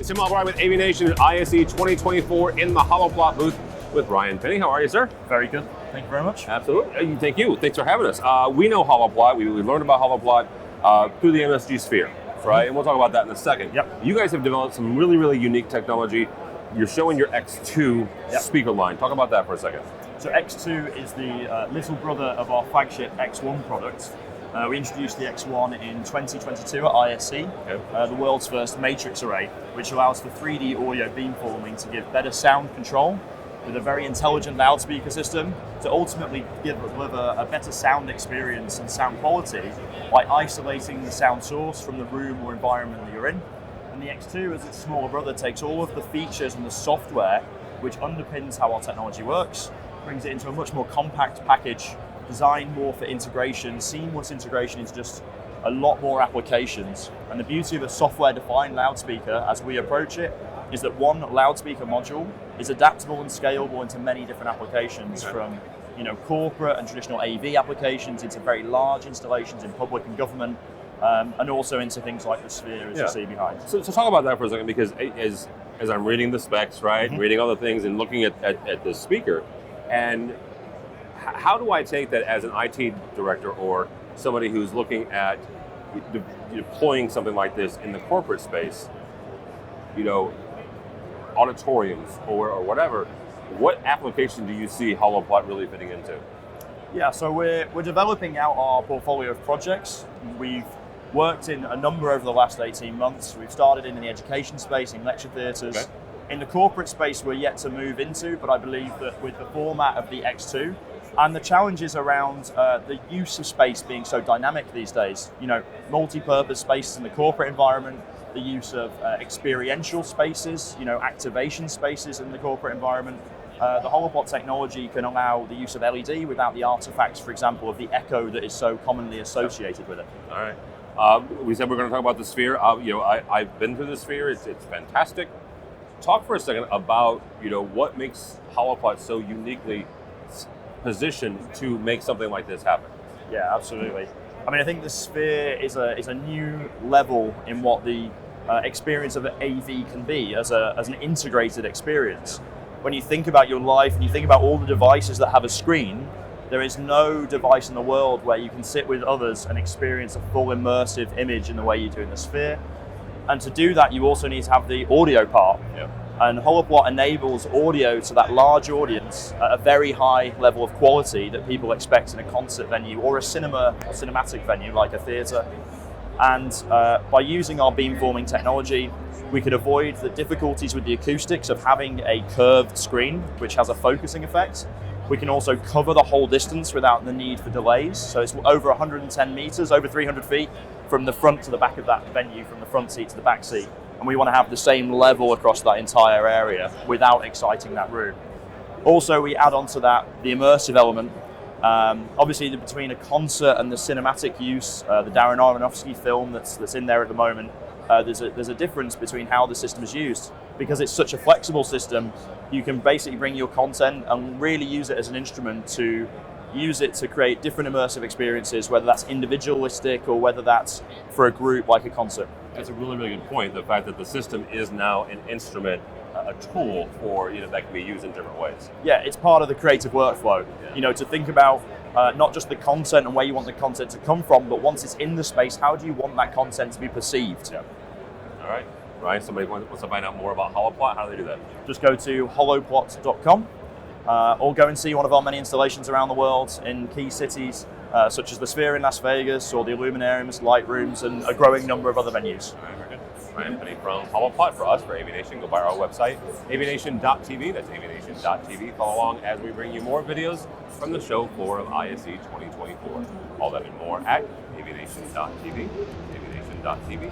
It's Tim Albright with AVNation at ISE 2024 in the Holoplot booth with Ryan Penny. How are you, sir? Very good. Thank you very much. Absolutely. Thank you. Thanks for having us. We know Holoplot. We learned about Holoplot through the MSG Sphere, right? And we'll talk about that in a second. Yep. You guys have developed some really, really unique technology. You're showing your X2 speaker line. Talk about that for a second. So X2 is the little brother of our flagship X1 product. We introduced the X1 in 2022 at ISE, the world's first matrix array, which allows for 3D audio beamforming to give better sound control with a very intelligent loudspeaker system to ultimately deliver a better sound experience and sound quality by isolating the sound source from the room or environment that you're in. And the X2, as its smaller brother, takes all of the features and the software which underpins how our technology works, brings it into a much more compact package, designed more for integration, seamless integration into just a lot more applications. And the beauty of a software-defined loudspeaker, as we approach it, is that one loudspeaker module is adaptable and scalable into many different applications, from corporate and traditional AV applications into very large installations in public and government, and also into things like the Sphere, as you see behind. So talk about that for a second, because as I'm reading the specs, right, reading all the things and looking at the speaker, and how do I take that as an IT director or somebody who's looking at deploying something like this in the corporate space, auditoriums or whatever? What application do you see Holoplot really fitting into? Yeah, so we're developing out our portfolio of projects. We've worked in a number over the last 18 months. We've started in the education space, in lecture theatres. Okay. In the corporate space, we're yet to move into, but I believe that with the format of the X2, and the challenges around the use of space being so dynamic these days, multi-purpose spaces in the corporate environment, the use of experiential spaces, activation spaces in the corporate environment. The Holoplot technology can allow the use of LED without the artifacts, for example, of the echo that is so commonly associated with it. All right. We said we're going to talk about the Sphere. I've been through the Sphere. It's fantastic. Talk for a second about what makes Holoplot so uniquely positioned to make something like this happen. Yeah, absolutely. I mean, I think the Sphere is a new level in what the experience of an AV can be as an integrated experience. When you think about your life and you think about all the devices that have a screen, there is no device in the world where you can sit with others and experience a full immersive image in the way you do in the Sphere. And to do that, you also need to have the audio part. Yeah. And Holoplot enables audio to that large audience at a very high level of quality that people expect in a concert venue or a cinematic venue like a theatre. And by using our beamforming technology, we could avoid the difficulties with the acoustics of having a curved screen, which has a focusing effect. We can also cover the whole distance without the need for delays. So it's over 110 meters, over 300 feet from the front to the back of that venue, from the front seat to the back seat. And we want to have the same level across that entire area without exciting that room. Also, we add on to that the immersive element. Obviously, between a concert and the cinematic use, the Darren Aronofsky film that's in there at the moment, there's a difference between how the system is used. Because it's such a flexible system, you can basically bring your content and really use it as an instrument to use it to create different immersive experiences, whether that's individualistic or whether that's for a group like a concert. That's a really, really good point. The fact that the system is now an instrument, a tool for that can be used in different ways. Yeah, it's part of the creative workflow. Yeah. To think about not just the content and where you want the content to come from, but once it's in the space, how do you want that content to be perceived? Yeah. All right. Ryan, somebody wants to find out more about Holopplot. How do they do that? Just go to holoplot.com. Or go and see one of our many installations around the world in key cities, such as the Sphere in Las Vegas, or the Illuminariums, Light Rooms, and a growing number of other venues. All right, very good. Ryan Penny from Holplot for us, for AVNation. Go by our website, avnation.tv. That's avnation.tv. Follow along as we bring you more videos from the show floor of ISE 2024. All that and more at avnation.tv. avnation.tv.